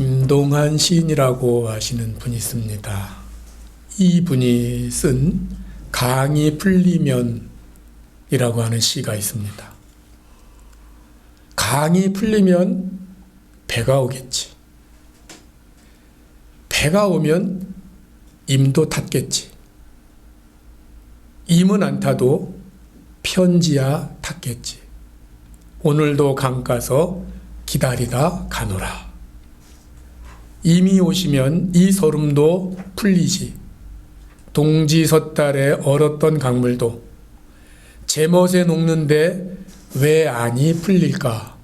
김동한 시인이라고 하시는 분이 있습니다. 이 분이 쓴 강이 풀리면이라고 하는 시가 있습니다. 강이 풀리면 배가 오겠지. 배가 오면 임도 탔겠지. 임은 안 타도 편지야 탔겠지. 오늘도 강 가서 기다리다 가노라. 임이 오시면 이 서름도 풀리지. 동지 섣달에 얼었던 강물도 제멋에 녹는데 왜 안이 풀릴까?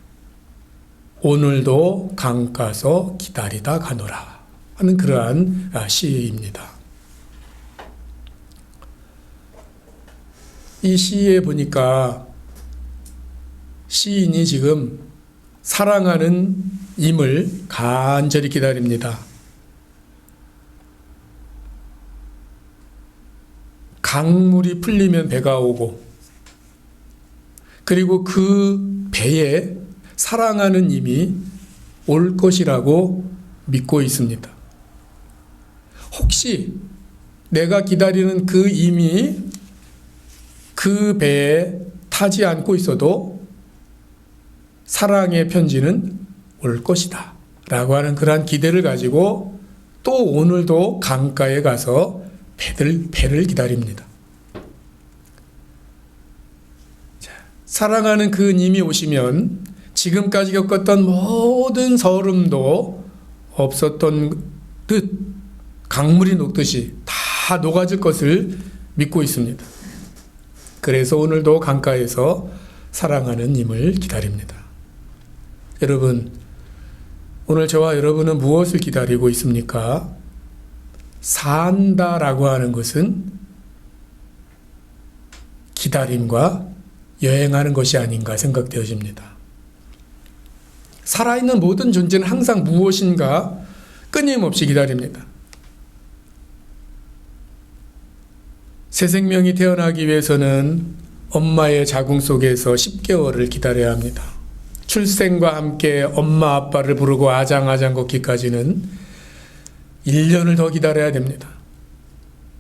오늘도 강 가서 기다리다 가노라 하는 그러한 시입니다. 이 시에 보니까 시인이 지금 사랑하는 임을 간절히 기다립니다. 강물이 풀리면 배가 오고, 그리고 그 배에 사랑하는 임이 올 것이라고 믿고 있습니다. 혹시 내가 기다리는 그 임이 그 배에 타지 않고 있어도 사랑의 편지는 올 것이다 라고 하는 그러한 기대를 가지고 또 오늘도 강가에 가서 배를 기다립니다. 자, 사랑하는 그 님이 오시면 지금까지 겪었던 모든 서름도 없었던 듯 강물이 녹듯이 다 녹아질 것을 믿고 있습니다. 그래서 오늘도 강가에서 사랑하는 님을 기다립니다. 여러분, 오늘 저와 여러분은 무엇을 기다리고 있습니까? 산다라고 하는 것은 기다림과 여행하는 것이 아닌가 생각되어집니다. 살아있는 모든 존재는 항상 무엇인가 끊임없이 기다립니다. 새 생명이 태어나기 위해서는 엄마의 자궁 속에서 10개월을 기다려야 합니다. 출생과 함께 엄마 아빠를 부르고 아장아장 걷기까지는 1년을 더 기다려야 됩니다.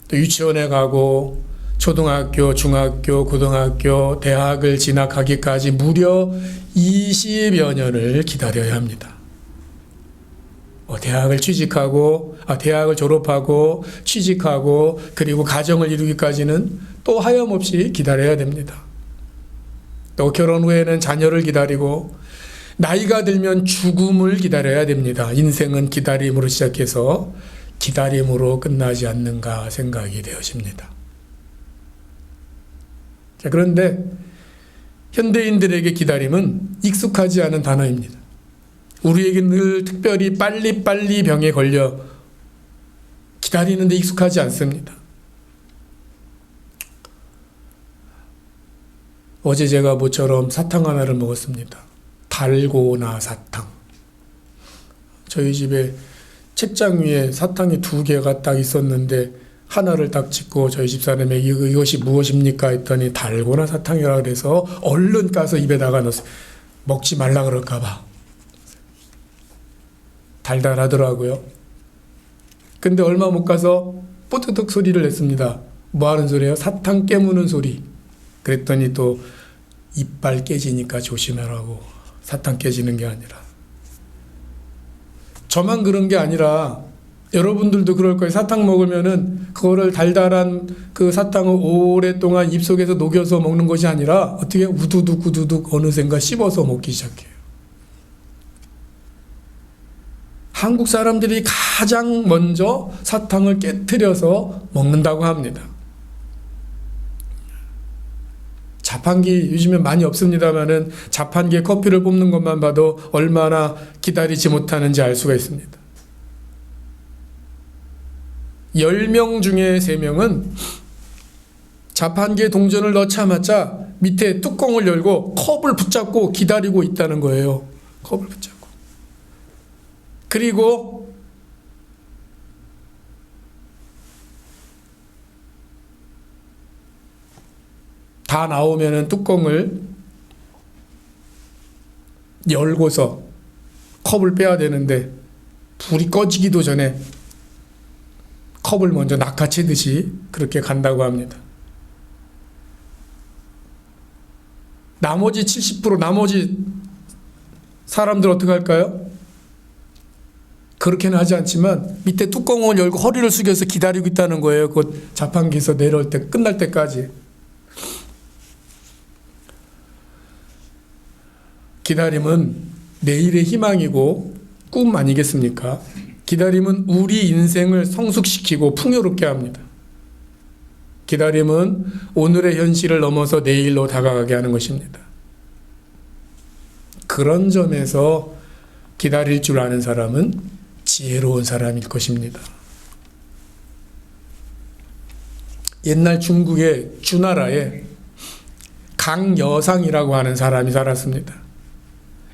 또 유치원에 가고 초등학교, 중학교, 고등학교, 대학을 진학하기까지 무려 20여 년을 기다려야 합니다. 대학을 졸업하고 취직하고 그리고 가정을 이루기까지는 또 하염없이 기다려야 됩니다. 또 결혼 후에는 자녀를 기다리고 나이가 들면 죽음을 기다려야 됩니다. 인생은 기다림으로 시작해서 기다림으로 끝나지 않는가 생각이 되어집니다. 자, 그런데 현대인들에게 기다림은 익숙하지 않은 단어입니다. 우리에게 늘 특별히 빨리빨리 병에 걸려 기다리는데 익숙하지 않습니다. 어제 제가 모처럼 사탕 하나를 먹었습니다. 달고나 사탕. 저희 집에 책장 위에 사탕이 2개가 딱 있었는데 하나를 딱 찍고 저희 집사람에게 이것이 무엇입니까? 했더니 달고나 사탕이라 그래서 얼른 까서 입에다가 넣었어요. 먹지 말라 그럴까 봐. 달달하더라고요. 근데 얼마 못 가서 뽀뜨득 소리를 냈습니다. 뭐 하는 소리예요? 사탕 깨무는 소리. 그랬더니 또 이빨 깨지니까 조심하라고. 사탕 깨지는 게 아니라. 저만 그런 게 아니라 여러분들도 그럴 거예요. 사탕 먹으면은 그거를 달달한 그 사탕을 오랫동안 입속에서 녹여서 먹는 것이 아니라 어떻게 우두둑 우두둑 어느샌가 씹어서 먹기 시작해요. 한국 사람들이 가장 먼저 사탕을 깨트려서 먹는다고 합니다. 자판기 요즘에 많이 없습니다만은 자판기에 커피를 뽑는 것만 봐도 얼마나 기다리지 못하는지 알 수가 있습니다. 10명 중에 3명은 자판기에 동전을 넣자마자 밑에 뚜껑을 열고 컵을 붙잡고 기다리고 있다는 거예요. 컵을 붙잡고. 그리고 다 나오면은 뚜껑을 열고서 컵을 빼야 되는데 불이 꺼지기도 전에 컵을 먼저 낚아채듯이 그렇게 간다고 합니다. 나머지 70%, 나머지 사람들 어떻게 할까요? 그렇게는 하지 않지만 밑에 뚜껑을 열고 허리를 숙여서 기다리고 있다는 거예요. 그 자판기에서 내려올 때, 끝날 때까지. 기다림은 내일의 희망이고 꿈 아니겠습니까? 기다림은 우리 인생을 성숙시키고 풍요롭게 합니다. 기다림은 오늘의 현실을 넘어서 내일로 다가가게 하는 것입니다. 그런 점에서 기다릴 줄 아는 사람은 지혜로운 사람일 것입니다. 옛날 중국의 주나라에 강여상이라고 하는 사람이 살았습니다.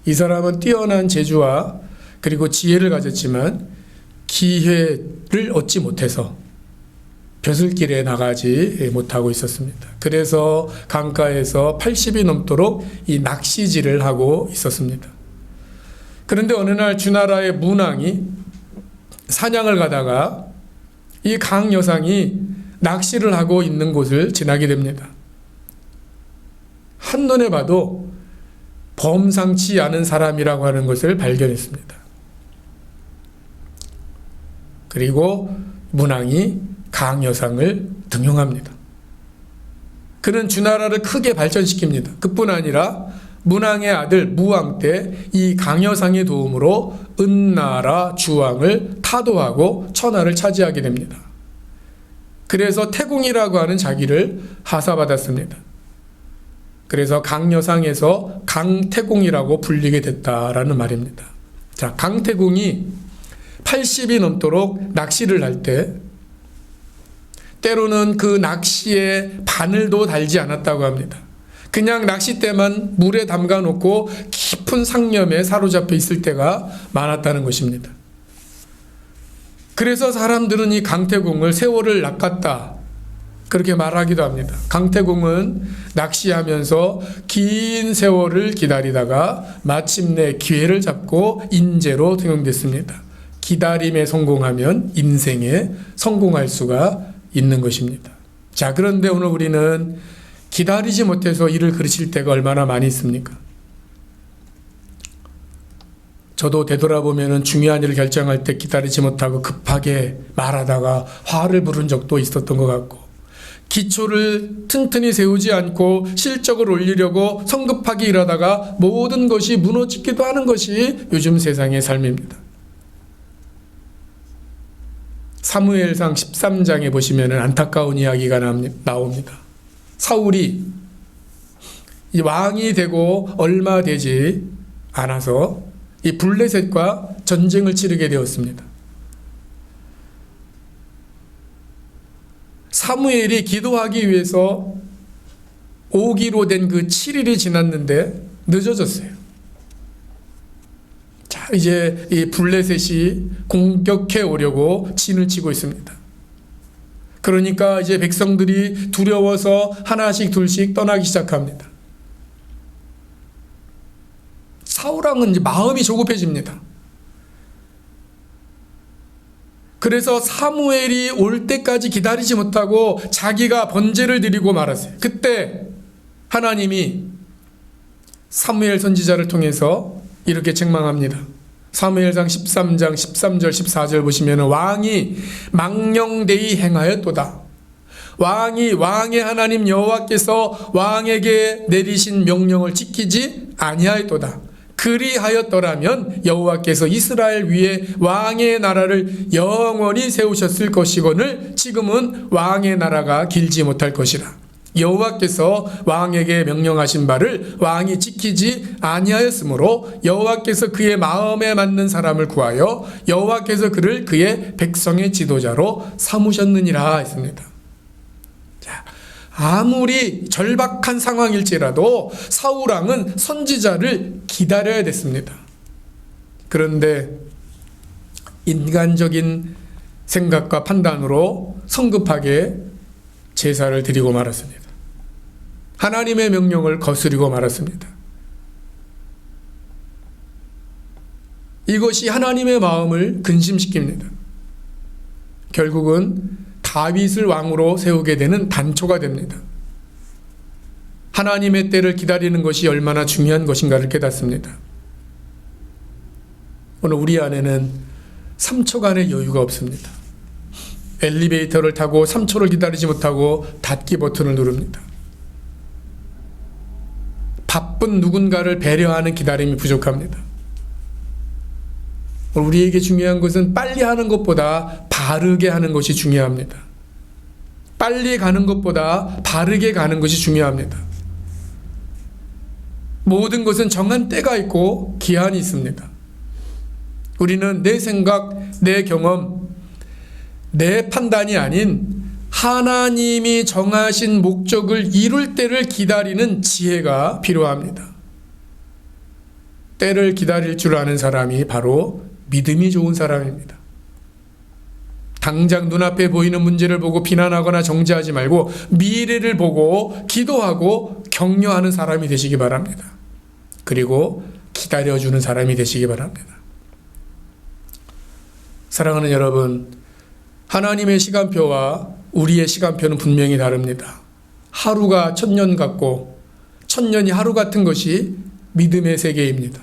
이 사람은 뛰어난 재주와 그리고 지혜를 가졌지만 기회를 얻지 못해서 벼슬길에 나가지 못하고 있었습니다. 그래서 강가에서 80이 넘도록 이 낚시질을 하고 있었습니다. 그런데 어느 날 주나라의 문왕이 사냥을 가다가 이 강여상이 낚시를 하고 있는 곳을 지나게 됩니다. 한눈에 봐도 범상치 않은 사람이라고 하는 것을 발견했습니다. 그리고 문왕이 강여상을 등용합니다. 그는 주나라를 크게 발전시킵니다. 그뿐 아니라 문왕의 아들 무왕 때 이 강여상의 도움으로 은나라 주왕을 타도하고 천하를 차지하게 됩니다. 그래서 태공이라고 하는 자기를 하사받았습니다. 그래서 강여상에서 강태공이라고 불리게 됐다라는 말입니다. 자, 강태공이 80이 넘도록 낚시를 할 때 때로는 그 낚시에 바늘도 달지 않았다고 합니다. 그냥 낚싯대만 물에 담가 놓고 깊은 상념에 사로잡혀 있을 때가 많았다는 것입니다. 그래서 사람들은 이 강태공을 세월을 낚았다 그렇게 말하기도 합니다. 강태공은 낚시하면서 긴 세월을 기다리다가 마침내 기회를 잡고 인재로 등용됐습니다. 기다림에 성공하면 인생에 성공할 수가 있는 것입니다. 자, 그런데 오늘 우리는 기다리지 못해서 일을 그르칠 때가 얼마나 많이 있습니까? 저도 되돌아보면 중요한 일을 결정할 때 기다리지 못하고 급하게 말하다가 화를 부른 적도 있었던 것 같고, 기초를 튼튼히 세우지 않고 실적을 올리려고 성급하게 일하다가 모든 것이 무너지기도 하는 것이 요즘 세상의 삶입니다. 사무엘상 13장에 보시면 안타까운 이야기가 나옵니다. 사울이 이 왕이 되고 얼마 되지 않아서 이 블레셋과 전쟁을 치르게 되었습니다. 사무엘이 기도하기 위해서 오기로 된 그 7일이 지났는데 늦어졌어요. 자, 이제 이 블레셋이 공격해 오려고 진을 치고 있습니다. 그러니까 이제 백성들이 두려워서 하나씩 둘씩 떠나기 시작합니다. 사울왕은 이제 마음이 조급해집니다. 그래서 사무엘이 올 때까지 기다리지 못하고 자기가 번제를 드리고 말았어요. 그때 하나님이 사무엘 선지자를 통해서 이렇게 책망합니다. 사무엘상 13장 13절 14절 보시면 왕이 망령되이 행하였도다. 왕이 왕의 하나님 여호와께서 왕에게 내리신 명령을 지키지 아니하였도다. 그리하였더라면 여호와께서 이스라엘 위에 왕의 나라를 영원히 세우셨을 것이거늘 지금은 왕의 나라가 길지 못할 것이라. 여호와께서 왕에게 명령하신 바를 왕이 지키지 아니하였으므로 여호와께서 그의 마음에 맞는 사람을 구하여 여호와께서 그를 그의 백성의 지도자로 삼으셨느니라 했습니다. 자, 아무리 절박한 상황일지라도 사울왕은 선지자를 기다려야 됐습니다. 그런데 인간적인 생각과 판단으로 성급하게 제사를 드리고 말았습니다. 하나님의 명령을 거스리고 말았습니다. 이것이 하나님의 마음을 근심시킵니다. 결국은 다윗을 왕으로 세우게 되는 단초가 됩니다. 하나님의 때를 기다리는 것이 얼마나 중요한 것인가를 깨닫습니다. 오늘 우리 안에는 3초간의 여유가 없습니다. 엘리베이터를 타고 3초를 기다리지 못하고 닫기 버튼을 누릅니다. 바쁜 누군가를 배려하는 기다림이 부족합니다. 우리에게 중요한 것은 빨리 하는 것보다 바르게 하는 것이 중요합니다. 빨리 가는 것보다 바르게 가는 것이 중요합니다. 모든 것은 정한 때가 있고 기한이 있습니다. 우리는 내 생각, 내 경험, 내 판단이 아닌 하나님이 정하신 목적을 이룰 때를 기다리는 지혜가 필요합니다. 때를 기다릴 줄 아는 사람이 바로 믿음이 좋은 사람입니다. 당장 눈앞에 보이는 문제를 보고 비난하거나 정죄하지 말고 미래를 보고 기도하고 격려하는 사람이 되시기 바랍니다. 그리고 기다려주는 사람이 되시기 바랍니다. 사랑하는 여러분, 하나님의 시간표와 우리의 시간표는 분명히 다릅니다. 하루가 1000년 같고 1000년이 하루 같은 것이 믿음의 세계입니다.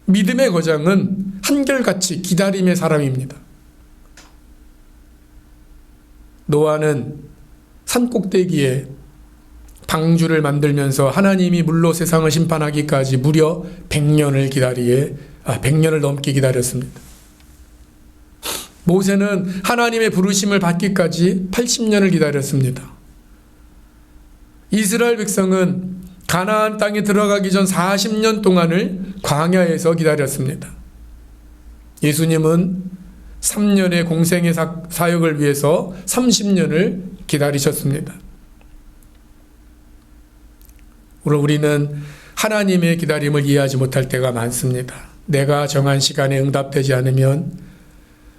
믿음의 거장은 한결같이 기다림의 사람입니다. 노아는 산꼭대기에 방주를 만들면서 하나님이 물로 세상을 심판하기까지 무려 100년을 넘게 기다렸습니다. 모세는 하나님의 부르심을 받기까지 80년을 기다렸습니다. 이스라엘 백성은 가나안 땅에 들어가기 전 40년 동안을 광야에서 기다렸습니다. 예수님은 3년의 공생의 사역을 위해서 30년을 기다리셨습니다. 오늘 우리는 하나님의 기다림을 이해하지 못할 때가 많습니다. 내가 정한 시간에 응답되지 않으면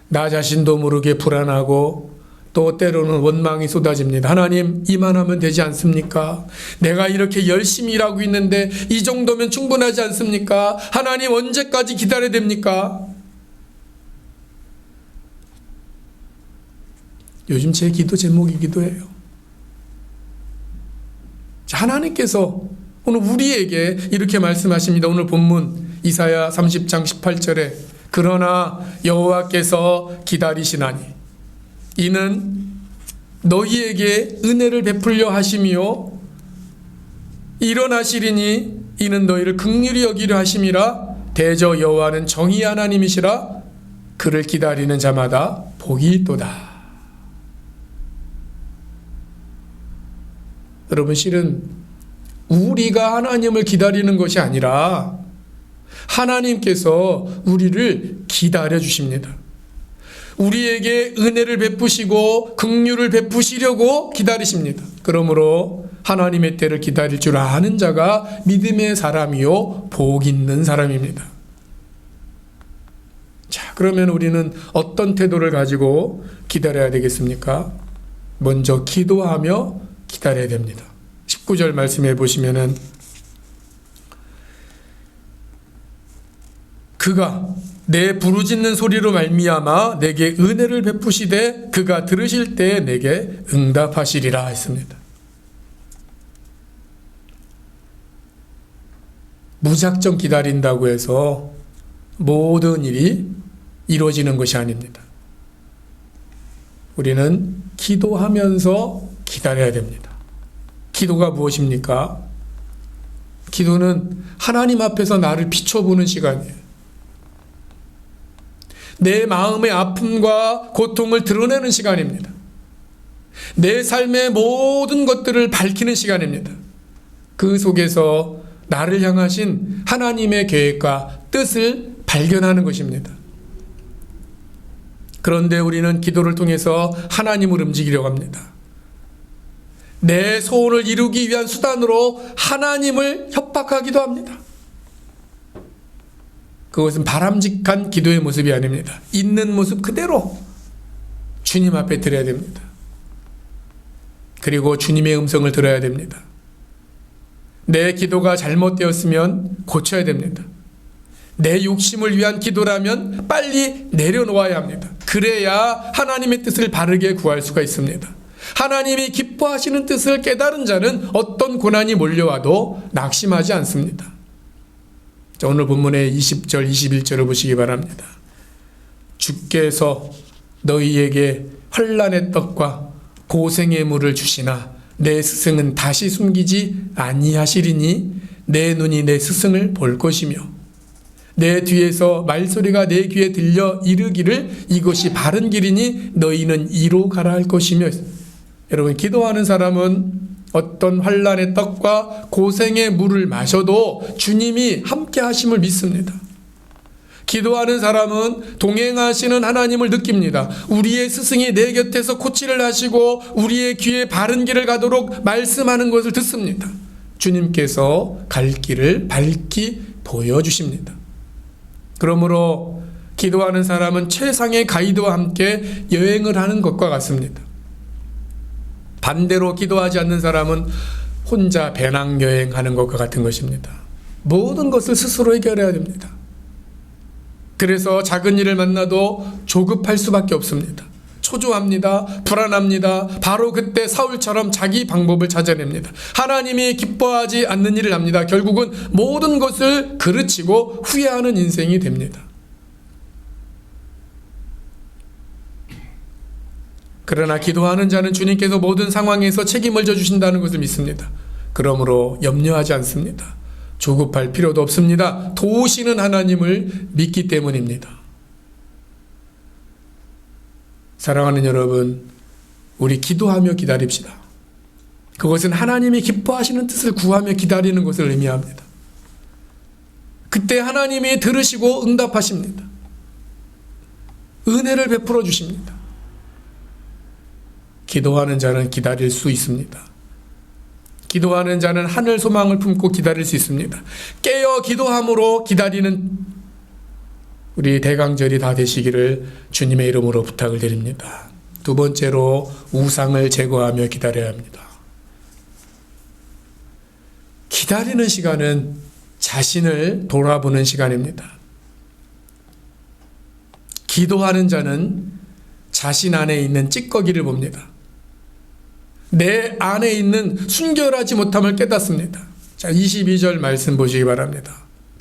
나 자신도 모르게 불안하고 또 때로는 원망이 쏟아집니다. 하나님, 이만하면 되지 않습니까? 내가 이렇게 열심히 일하고 있는데 이 정도면 충분하지 않습니까? 하나님, 언제까지 기다려야 됩니까? 요즘 제 기도 제목이기도 해요. 하나님께서 오늘 우리에게 이렇게 말씀하십니다. 오늘 본문 이사야 30장 18절에 그러나 여호와께서 기다리시나니 이는 너희에게 은혜를 베풀려 하심이요 일어나시리니 이는 너희를 긍휼히 여기려 하심이라. 대저 여호와는 정의 하나님이시라. 그를 기다리는 자마다 복이 있도다. 여러분, 실은 우리가 하나님을 기다리는 것이 아니라 하나님께서 우리를 기다려 주십니다. 우리에게 은혜를 베푸시고 긍휼을 베푸시려고 기다리십니다. 그러므로 하나님의 때를 기다릴 줄 아는 자가 믿음의 사람이요 복 있는 사람입니다. 자, 그러면 우리는 어떤 태도를 가지고 기다려야 되겠습니까? 먼저 기도하며 기다려야 됩니다. 19절 말씀해 보시면은 그가 내 부르짖는 소리로 말미암아 내게 은혜를 베푸시되 그가 들으실 때 내게 응답하시리라 했습니다. 무작정 기다린다고 해서 모든 일이 이루어지는 것이 아닙니다. 우리는 기도하면서 기다려야 됩니다. 기도가 무엇입니까? 기도는 하나님 앞에서 나를 비춰보는 시간이에요. 내 마음의 아픔과 고통을 드러내는 시간입니다. 내 삶의 모든 것들을 밝히는 시간입니다. 그 속에서 나를 향하신 하나님의 계획과 뜻을 발견하는 것입니다. 그런데 우리는 기도를 통해서 하나님을 움직이려고 합니다. 내 소원을 이루기 위한 수단으로 하나님을 협박하기도 합니다. 그것은 바람직한 기도의 모습이 아닙니다. 있는 모습 그대로 주님 앞에 드려야 됩니다. 그리고 주님의 음성을 들어야 됩니다. 내 기도가 잘못되었으면 고쳐야 됩니다. 내 욕심을 위한 기도라면 빨리 내려놓아야 합니다. 그래야 하나님의 뜻을 바르게 구할 수가 있습니다. 하나님이 기뻐하시는 뜻을 깨달은 자는 어떤 고난이 몰려와도 낙심하지 않습니다. 자, 오늘 본문의 20절, 21절을 보시기 바랍니다. 주께서 너희에게 환난의 떡과 고생의 물을 주시나 내 스승은 다시 숨기지 아니하시리니 내 눈이 내 스승을 볼 것이며 내 뒤에서 말소리가 내 귀에 들려 이르기를 이것이 바른 길이니 너희는 이로 가라 할 것이며. 여러분, 기도하는 사람은 어떤 환난의 떡과 고생의 물을 마셔도 주님이 함께 하심을 믿습니다. 기도하는 사람은 동행하시는 하나님을 느낍니다. 우리의 스승이 내 곁에서 코치를 하시고 우리의 귀에 바른 길을 가도록 말씀하는 것을 듣습니다. 주님께서 갈 길을 밝히 보여주십니다. 그러므로 기도하는 사람은 최상의 가이드와 함께 여행을 하는 것과 같습니다. 반대로 기도하지 않는 사람은 혼자 배낭여행하는 것과 같은 것입니다. 모든 것을 스스로 해결해야 됩니다. 그래서 작은 일을 만나도 조급할 수밖에 없습니다. 초조합니다. 불안합니다. 바로 그때 사울처럼 자기 방법을 찾아냅니다. 하나님이 기뻐하지 않는 일을 합니다. 결국은 모든 것을 그르치고 후회하는 인생이 됩니다. 그러나 기도하는 자는 주님께서 모든 상황에서 책임을 져주신다는 것을 믿습니다. 그러므로 염려하지 않습니다. 조급할 필요도 없습니다. 도우시는 하나님을 믿기 때문입니다. 사랑하는 여러분, 우리 기도하며 기다립시다. 그것은 하나님이 기뻐하시는 뜻을 구하며 기다리는 것을 의미합니다. 그때 하나님이 들으시고 응답하십니다. 은혜를 베풀어 주십니다. 기도하는 자는 기다릴 수 있습니다. 기도하는 자는 하늘 소망을 품고 기다릴 수 있습니다. 깨어 기도함으로 기다리는 우리 대강절이 다 되시기를 주님의 이름으로 부탁을 드립니다. 두 번째로 우상을 제거하며 기다려야 합니다. 기다리는 시간은 자신을 돌아보는 시간입니다. 기도하는 자는 자신 안에 있는 찌꺼기를 봅니다. 내 안에 있는 순결하지 못함을 깨닫습니다. 자, 22절 말씀 보시기 바랍니다.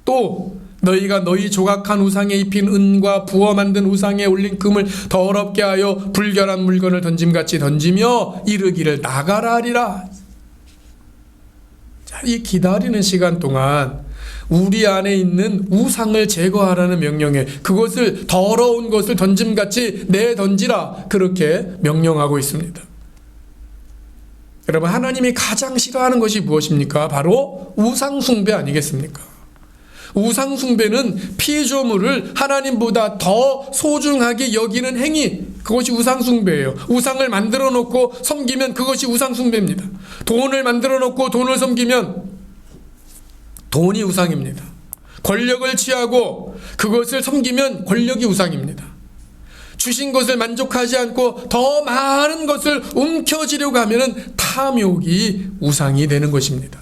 또 너희가 너희 조각한 우상에 입힌 은과 부어 만든 우상에 올린 금을 더럽게 하여 불결한 물건을 던짐같이 던지며 이르기를 나가라 하리라. 자, 이 기다리는 시간 동안 우리 안에 있는 우상을 제거하라는 명령에 그것을 더러운 것을 던짐같이 내던지라 그렇게 명령하고 있습니다. 여러분, 하나님이 가장 싫어하는 것이 무엇입니까? 바로 우상숭배 아니겠습니까? 우상숭배는 피조물을 하나님보다 더 소중하게 여기는 행위, 그것이 우상숭배예요. 우상을 만들어 놓고 섬기면 그것이 우상숭배입니다. 돈을 만들어 놓고 돈을 섬기면 돈이 우상입니다. 권력을 취하고 그것을 섬기면 권력이 우상입니다. 주신 것을 만족하지 않고 더 많은 것을 움켜쥐려고 하면 탐욕이 우상이 되는 것입니다.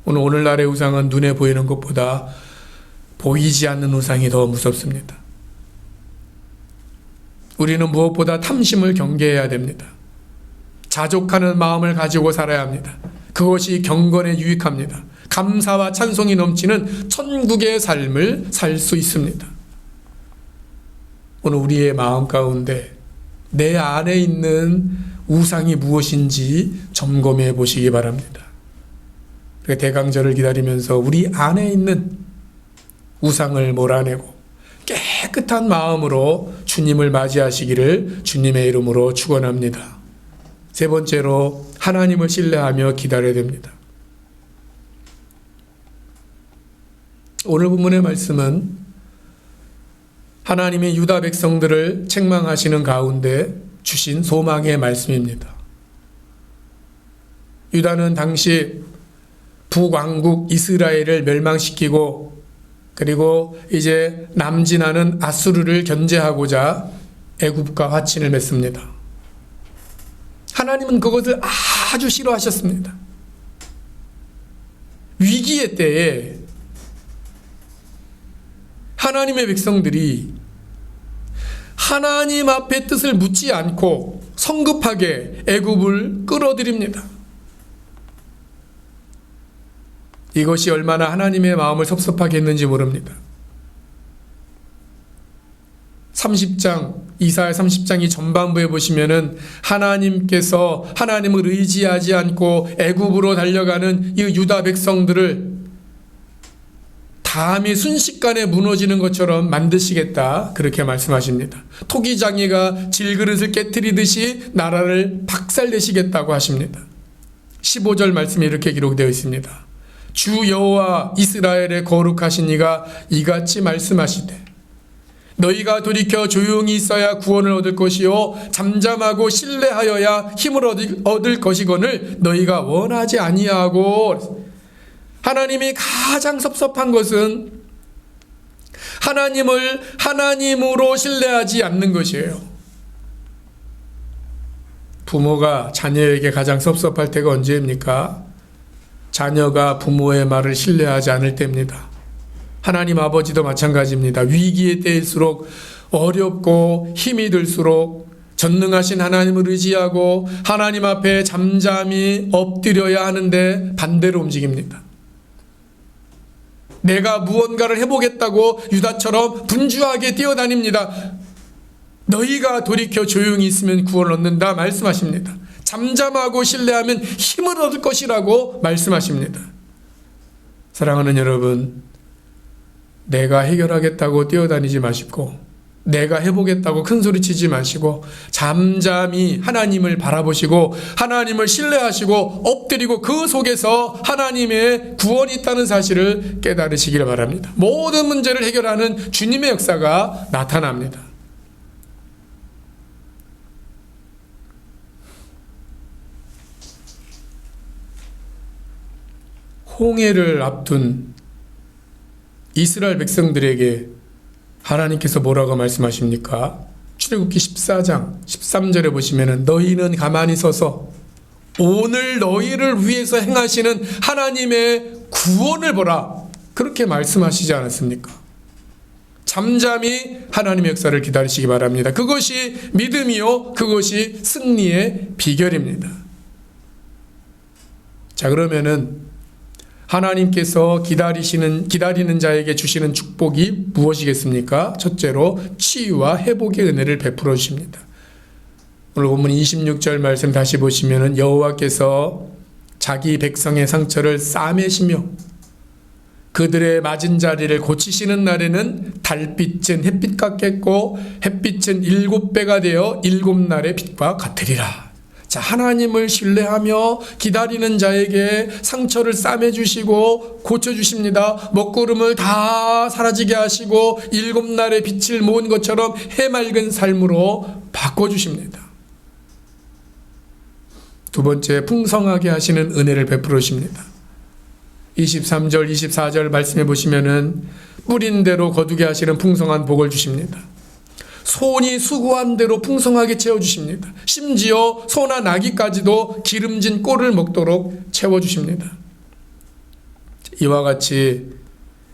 오늘날의 우상은 눈에 보이는 것보다 보이지 않는 우상이 더 무섭습니다. 우리는 무엇보다 탐심을 경계해야 됩니다. 자족하는 마음을 가지고 살아야 합니다. 그것이 경건에 유익합니다. 감사와 찬송이 넘치는 천국의 삶을 살 수 있습니다. 오늘 우리의 마음 가운데 내 안에 있는 우상이 무엇인지 점검해 보시기 바랍니다. 대강절을 기다리면서 우리 안에 있는 우상을 몰아내고 깨끗한 마음으로 주님을 맞이하시기를 주님의 이름으로 축원합니다. 세 번째로 하나님을 신뢰하며 기다려야 됩니다. 오늘 본문의 말씀은 하나님이 유다 백성들을 책망하시는 가운데 주신 소망의 말씀입니다. 유다는 당시 북왕국 이스라엘을 멸망시키고 그리고 이제 남진하는 아수르를 견제하고자 애굽과 화친을 맺습니다. 하나님은 그것을 아주 싫어하셨습니다. 위기의 때에 하나님의 백성들이 하나님 앞에 뜻을 묻지 않고 성급하게 애굽을 끌어들입니다. 이것이 얼마나 하나님의 마음을 섭섭하게 했는지 모릅니다. 30장, 이사야 30장 이 전반부에 보시면은 하나님께서 하나님을 의지하지 않고 애굽으로 달려가는 이 유다 백성들을 담이 순식간에 무너지는 것처럼 만드시겠다, 그렇게 말씀하십니다. 토기장이가 질그릇을 깨트리듯이 나라를 박살내시겠다고 하십니다. 15절 말씀에 이렇게 기록되어 있습니다. 주 여호와 이스라엘의 거룩하신 이가 이같이 말씀하시되 너희가 돌이켜 조용히 있어야 구원을 얻을 것이요 잠잠하고 신뢰하여야 힘을 얻을 것이거늘 너희가 원하지 아니하고. 하나님이 가장 섭섭한 것은 하나님을 하나님으로 신뢰하지 않는 것이에요. 부모가 자녀에게 가장 섭섭할 때가 언제입니까? 자녀가 부모의 말을 신뢰하지 않을 때입니다. 하나님 아버지도 마찬가지입니다. 위기의 때일수록, 어렵고 힘이 들수록 전능하신 하나님을 의지하고 하나님 앞에 잠잠히 엎드려야 하는데 반대로 움직입니다. 내가 무언가를 해보겠다고 유다처럼 분주하게 뛰어다닙니다. 너희가 돌이켜 조용히 있으면 구원을 얻는다 말씀하십니다. 잠잠하고 신뢰하면 힘을 얻을 것이라고 말씀하십니다. 사랑하는 여러분, 내가 해결하겠다고 뛰어다니지 마시고 내가 해보겠다고 큰소리치지 마시고 잠잠히 하나님을 바라보시고 하나님을 신뢰하시고 엎드리고 그 속에서 하나님의 구원이 있다는 사실을 깨달으시기를 바랍니다. 모든 문제를 해결하는 주님의 역사가 나타납니다. 홍해를 앞둔 이스라엘 백성들에게 하나님께서 뭐라고 말씀하십니까? 출애굽기 14장 13절에 보시면은 너희는 가만히 서서 오늘 너희를 위해서 행하시는 하나님의 구원을 보라, 그렇게 말씀하시지 않았습니까? 잠잠히 하나님의 역사를 기다리시기 바랍니다. 그것이 믿음이요, 그것이 승리의 비결입니다. 자, 그러면은 하나님께서 기다리는 자에게 주시는 축복이 무엇이겠습니까? 첫째로 치유와 회복의 은혜를 베풀어 주십니다. 오늘 본문 26절 말씀 다시 보시면은 여호와께서 자기 백성의 상처를 싸매시며 그들의 맞은 자리를 고치시는 날에는 달빛은 햇빛 같겠고 햇빛은 7배가 되어 7날의 빛과 같으리라. 자, 하나님을 신뢰하며 기다리는 자에게 상처를 싸매주시고 고쳐주십니다. 먹구름을 다 사라지게 하시고 7날의 빛을 모은 것처럼 해맑은 삶으로 바꿔주십니다. 두 번째, 풍성하게 하시는 은혜를 베풀어 주십니다. 23절, 24절 말씀해 보시면은 뿌린 대로 거두게 하시는 풍성한 복을 주십니다. 손이 수고한 대로 풍성하게 채워주십니다. 심지어 소나 나귀까지도 기름진 꼴을 먹도록 채워주십니다. 이와 같이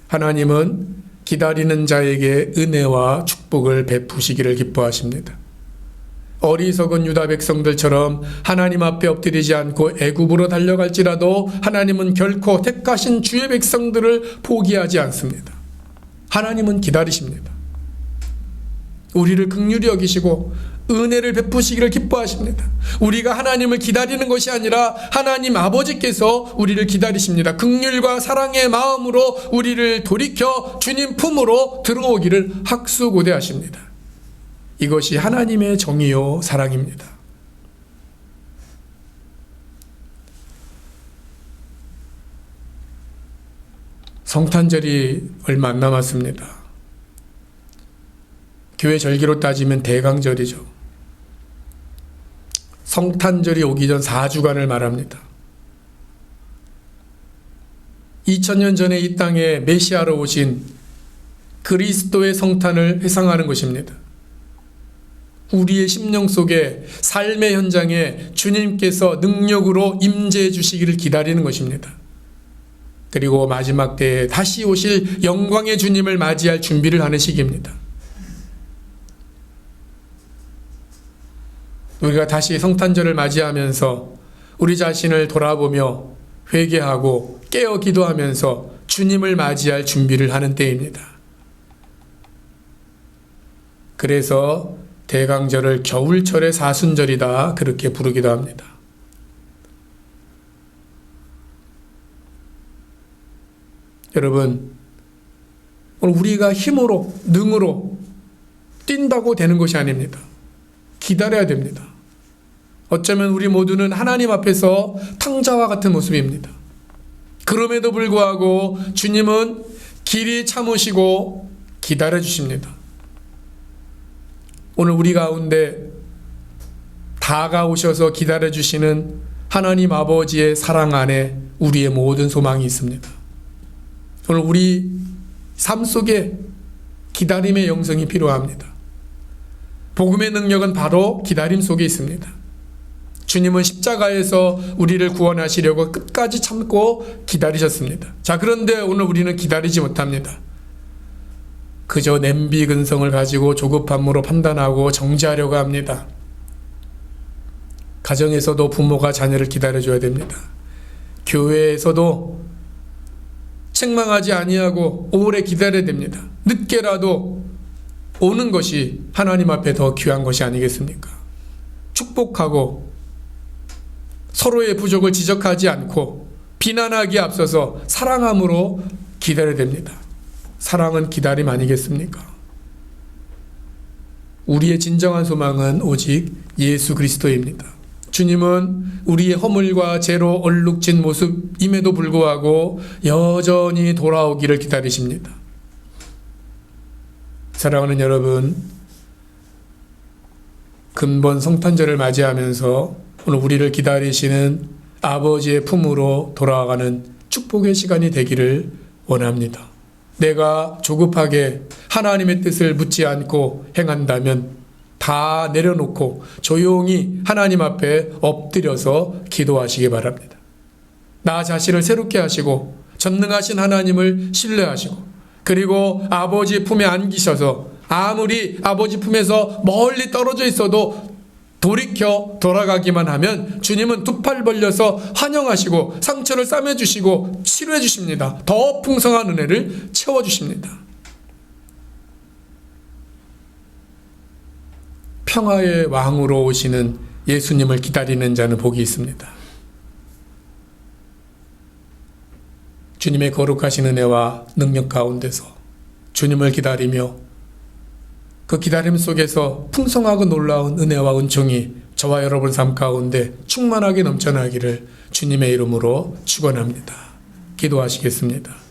하나님은 기다리는 자에게 은혜와 축복을 베푸시기를 기뻐하십니다. 어리석은 유다 백성들처럼 하나님 앞에 엎드리지 않고 애굽으로 달려갈지라도 하나님은 결코 택하신 주의 백성들을 포기하지 않습니다. 하나님은 기다리십니다. 우리를 긍휼히 여기시고 은혜를 베푸시기를 기뻐하십니다. 우리가 하나님을 기다리는 것이 아니라 하나님 아버지께서 우리를 기다리십니다. 긍휼과 사랑의 마음으로 우리를 돌이켜 주님 품으로 들어오기를 학수고대하십니다. 이것이 하나님의 정의요 사랑입니다. 성탄절이 얼마 안 남았습니다. 교회 절기로 따지면 대강절이죠. 성탄절이 오기 전 4주간을 말합니다. 2000년 전에 이 땅에 메시아로 오신 그리스도의 성탄을 회상하는 것입니다. 우리의 심령 속에 삶의 현장에 주님께서 능력으로 임재해 주시기를 기다리는 것입니다. 그리고 마지막 때에 다시 오실 영광의 주님을 맞이할 준비를 하는 시기입니다. 우리가 다시 성탄절을 맞이하면서 우리 자신을 돌아보며 회개하고 깨어 기도하면서 주님을 맞이할 준비를 하는 때입니다. 그래서 대강절을 겨울철의 사순절이다 그렇게 부르기도 합니다. 여러분, 오늘 우리가 힘으로 능으로 뛴다고 되는 것이 아닙니다. 기다려야 됩니다. 어쩌면 우리 모두는 하나님 앞에서 탕자와 같은 모습입니다. 그럼에도 불구하고 주님은 길이 참으시고 기다려 주십니다. 오늘 우리 가운데 다가오셔서 기다려 주시는 하나님 아버지의 사랑 안에 우리의 모든 소망이 있습니다. 오늘 우리 삶 속에 기다림의 영성이 필요합니다. 복음의 능력은 바로 기다림 속에 있습니다. 주님은 십자가에서 우리를 구원하시려고 끝까지 참고 기다리셨습니다. 자, 그런데 오늘 우리는 기다리지 못합니다. 그저 냄비 근성을 가지고 조급함으로 판단하고 정죄하려고 합니다. 가정에서도 부모가 자녀를 기다려줘야 됩니다. 교회에서도 책망하지 아니하고 오래 기다려야 됩니다. 늦게라도 오는 것이 하나님 앞에 더 귀한 것이 아니겠습니까? 축복하고 서로의 부족을 지적하지 않고 비난하기에 앞서서 사랑함으로 기다려야 됩니다. 사랑은 기다림 아니겠습니까? 우리의 진정한 소망은 오직 예수 그리스도입니다. 주님은 우리의 허물과 죄로 얼룩진 모습임에도 불구하고 여전히 돌아오기를 기다리십니다. 사랑하는 여러분, 근본 성탄절을 맞이하면서 오늘 우리를 기다리시는 아버지의 품으로 돌아가는 축복의 시간이 되기를 원합니다. 내가 조급하게 하나님의 뜻을 묻지 않고 행한다면 다 내려놓고 조용히 하나님 앞에 엎드려서 기도하시기 바랍니다. 나 자신을 새롭게 하시고 전능하신 하나님을 신뢰하시고 그리고 아버지 품에 안기셔서 아무리 아버지 품에서 멀리 떨어져 있어도 돌이켜 돌아가기만 하면 주님은 두 팔 벌려서 환영하시고 상처를 싸매주시고 치료해 주십니다. 더 풍성한 은혜를 채워주십니다. 평화의 왕으로 오시는 예수님을 기다리는 자는 복이 있습니다. 주님의 거룩하신 은혜와 능력 가운데서 주님을 기다리며 그 기다림 속에서 풍성하고 놀라운 은혜와 은총이 저와 여러분 삶 가운데 충만하게 넘쳐나기를 주님의 이름으로 축원합니다. 기도하시겠습니다.